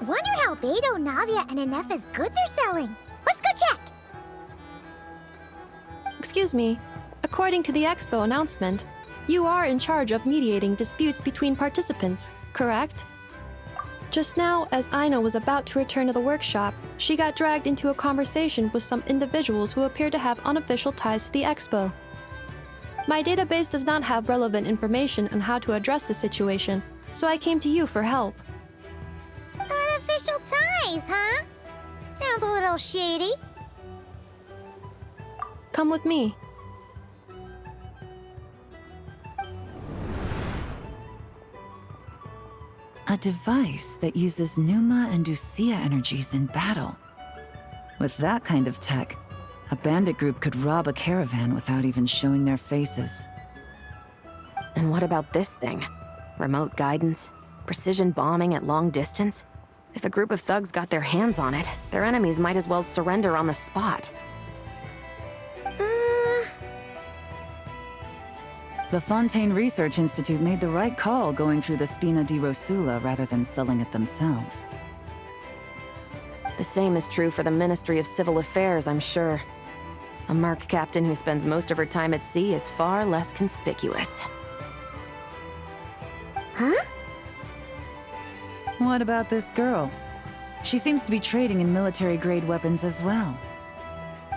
Wonder how Beto, Navia, and Inef's goods are selling. Let's go check! Excuse me. According to the expo announcement, you are in charge of mediating disputes between participants, correct? Just now, as Aino was about to return to the workshop, she got dragged into a conversation with some individuals who appear to have unofficial ties to the expo. My database does not have relevant information on how to address the situation, so I came to you for help. Unofficial ties, huh? Sounds a little shady. Come with me. A device that uses Pneuma and Ducia energies in battle. With that kind of tech, a bandit group could rob a caravan without even showing their faces. And what about this thing? Remote guidance? Precision bombing at long distance? If a group of thugs got their hands on it, their enemies might as well surrender on the spot. The Fontaine Research Institute made the right call going through the Spina di Rosula rather than selling it themselves. The same is true for the Ministry of Civil Affairs, I'm sure. A merc captain who spends most of her time at sea is far less conspicuous. Huh? What about this girl? She seems to be trading in military-grade weapons as well.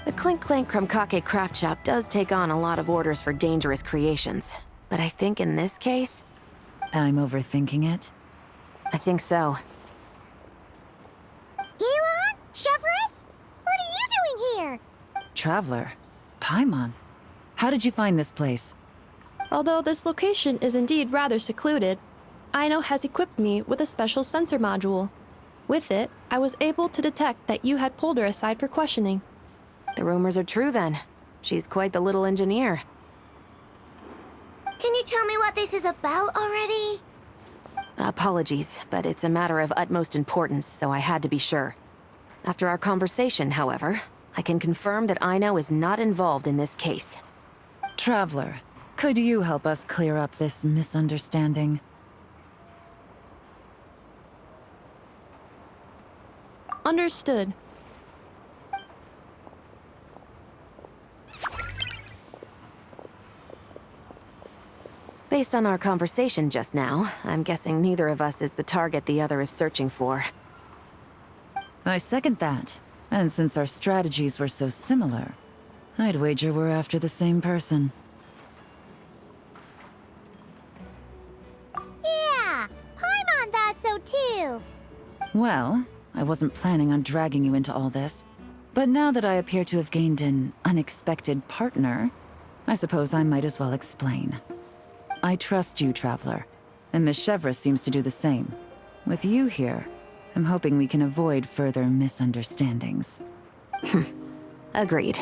The Clink Clank Krumkake craft shop does take on a lot of orders for dangerous creations. But I think in this case... I'm overthinking it. I think so. Yelan? Chevrolet? What are you doing here? Traveler. Paimon. How did you find this place? Although this location is indeed rather secluded, Aino has equipped me with a special sensor module. With it, I was able to detect that you had pulled her aside for questioning. The rumors are true then. She's quite the little engineer. Can you tell me what this is about already? Apologies, but it's a matter of utmost importance, so I had to be sure. After our conversation, however, I can confirm that Aino is not involved in this case. Traveler, could you help us clear up this misunderstanding? Understood. Based on our conversation just now, I'm guessing neither of us is the target the other is searching for. I second that. And since our strategies were so similar, I'd wager we're after the same person. Yeah, Paimon thought so too. Well, I wasn't planning on dragging you into all this, but now that I appear to have gained an unexpected partner, I suppose I might as well explain. I trust you, Traveler, and Miss Chevra seems to do the same. With you here, I'm hoping we can avoid further misunderstandings. Agreed.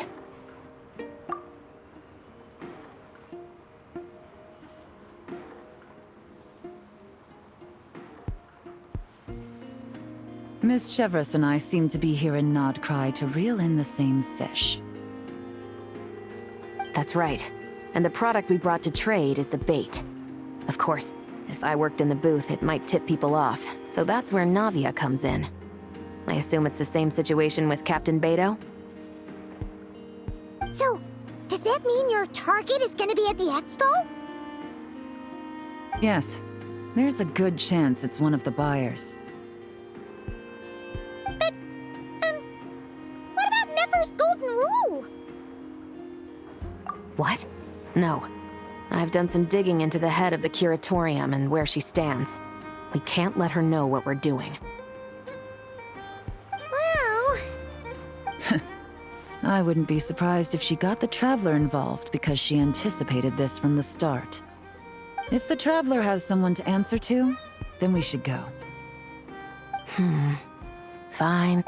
Miss Chevras and I seem to be here in Nodcry to reel in the same fish. That's right. And the product we brought to trade is the bait. Of course, if I worked in the booth, it might tip people off, so that's where Navia comes in. I assume it's the same situation with Captain Beto? So, does that mean your target is gonna be at the expo? Yes, there's a good chance it's one of the buyers. But, what about Nefer's golden rule? What? No. I've done some digging into the head of the curatorium and where she stands. We can't let her know what we're doing. Well... I wouldn't be surprised if she got the Traveler involved because she anticipated this from the start. If the Traveler has someone to answer to, then we should go. Fine.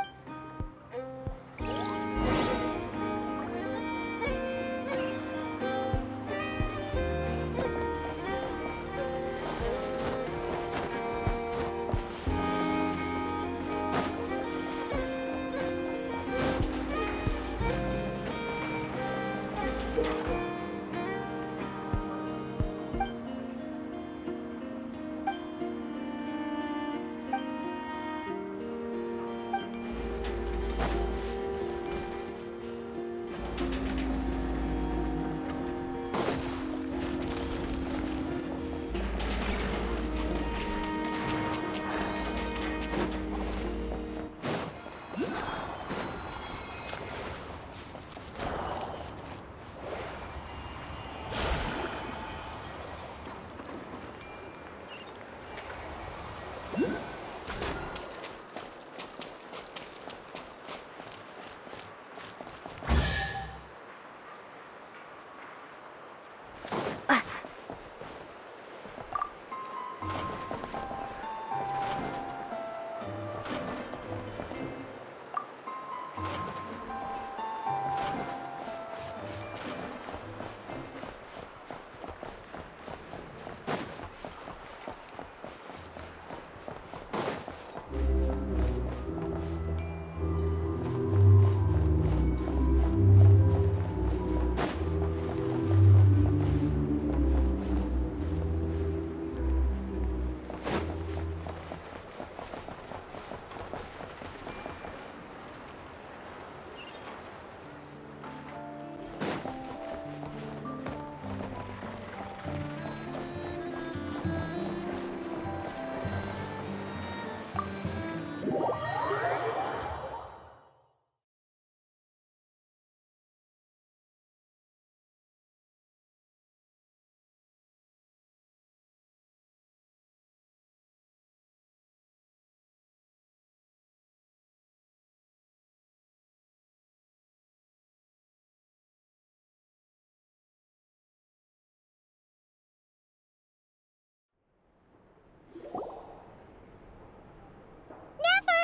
Never!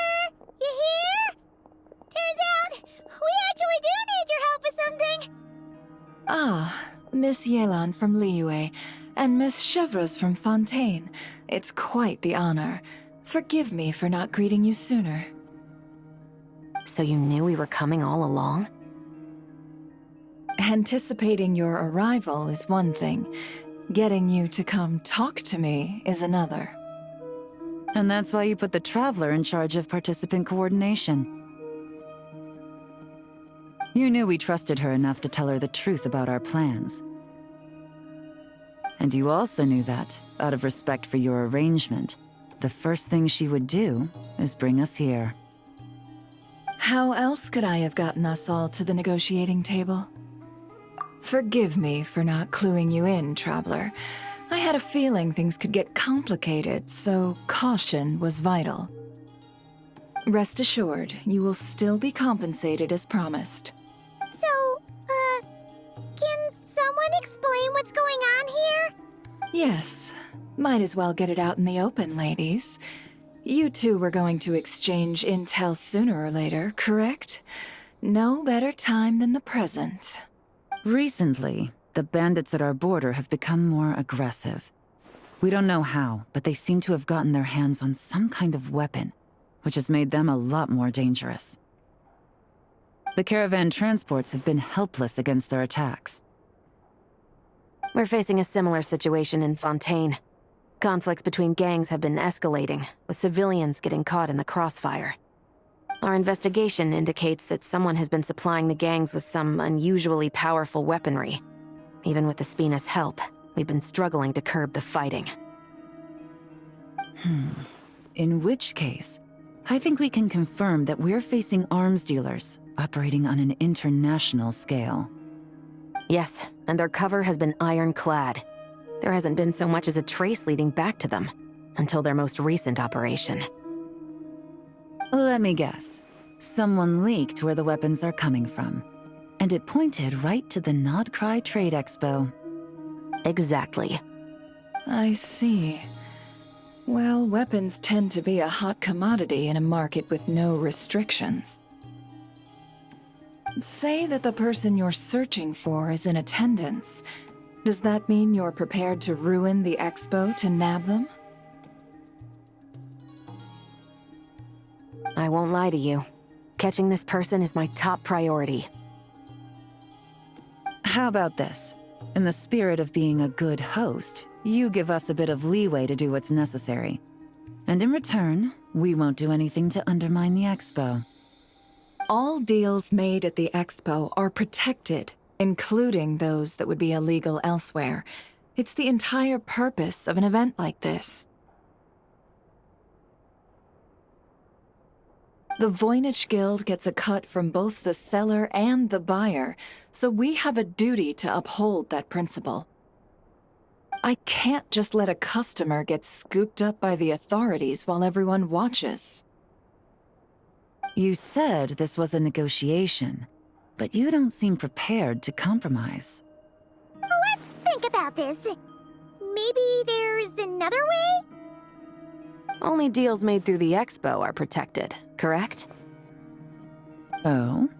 You here? Turns out, we actually do need your help with something. Ah, Miss Yelan from Liyue, and Miss Chevreuse from Fontaine. It's quite the honor. Forgive me for not greeting you sooner. So you knew we were coming all along? Anticipating your arrival is one thing. Getting you to come talk to me is another. And that's why you put the Traveler in charge of participant coordination. You knew we trusted her enough to tell her the truth about our plans. And you also knew that, out of respect for your arrangement, the first thing she would do is bring us here. How else could I have gotten us all to the negotiating table? Forgive me for not cluing you in, Traveler. I had a feeling things could get complicated, so caution was vital. Rest assured, you will still be compensated as promised. So, can someone explain what's going on here? Yes. Might as well get it out in the open, ladies. You two were going to exchange intel sooner or later, correct? No better time than the present. Recently, the bandits at our border have become more aggressive. We don't know how, but they seem to have gotten their hands on some kind of weapon, which has made them a lot more dangerous. The caravan transports have been helpless against their attacks. We're facing a similar situation in Fontaine. Conflicts between gangs have been escalating, with civilians getting caught in the crossfire. Our investigation indicates that someone has been supplying the gangs with some unusually powerful weaponry. Even with the Spina's help, we've been struggling to curb the fighting. In which case, I think we can confirm that we're facing arms dealers operating on an international scale. Yes, and their cover has been ironclad. There hasn't been so much as a trace leading back to them, until their most recent operation. Let me guess. Someone leaked where the weapons are coming from. And it pointed right to the Nodcry Trade Expo. Exactly. I see. Well, weapons tend to be a hot commodity in a market with no restrictions. Say that the person you're searching for is in attendance. Does that mean you're prepared to ruin the expo to nab them? I won't lie to you. Catching this person is my top priority. How about this? In the spirit of being a good host, you give us a bit of leeway to do what's necessary. And in return, we won't do anything to undermine the expo. All deals made at the expo are protected, including those that would be illegal elsewhere. It's the entire purpose of an event like this. The Voynich Guild gets a cut from both the seller and the buyer, so we have a duty to uphold that principle. I can't just let a customer get scooped up by the authorities while everyone watches. You said this was a negotiation, but you don't seem prepared to compromise. Let's think about this. Maybe there's another way? Only deals made through the expo are protected, correct? Oh?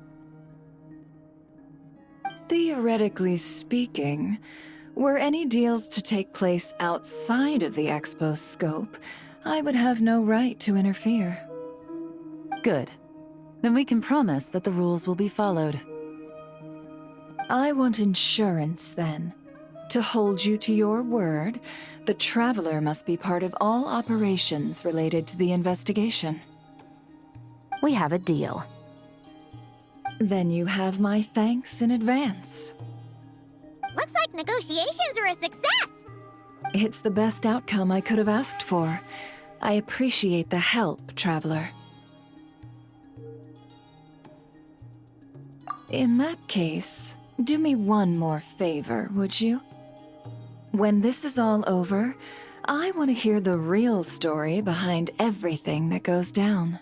Theoretically speaking, were any deals to take place outside of the expo's scope, I would have no right to interfere. Good. Then we can promise that the rules will be followed. I want insurance, then. To hold you to your word, the Traveler must be part of all operations related to the investigation. We have a deal. Then you have my thanks in advance. Looks like negotiations are a success! It's the best outcome I could have asked for. I appreciate the help, Traveler. In that case, do me one more favor, would you? When this is all over, I want to hear the real story behind everything that goes down.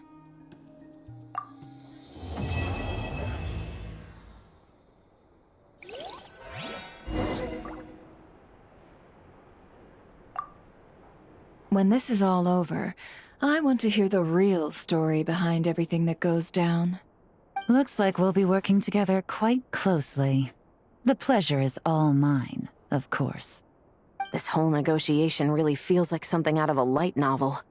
When this is all over, I want to hear the real story behind everything that goes down. Looks like we'll be working together quite closely. The pleasure is all mine, of course. This whole negotiation really feels like something out of a light novel.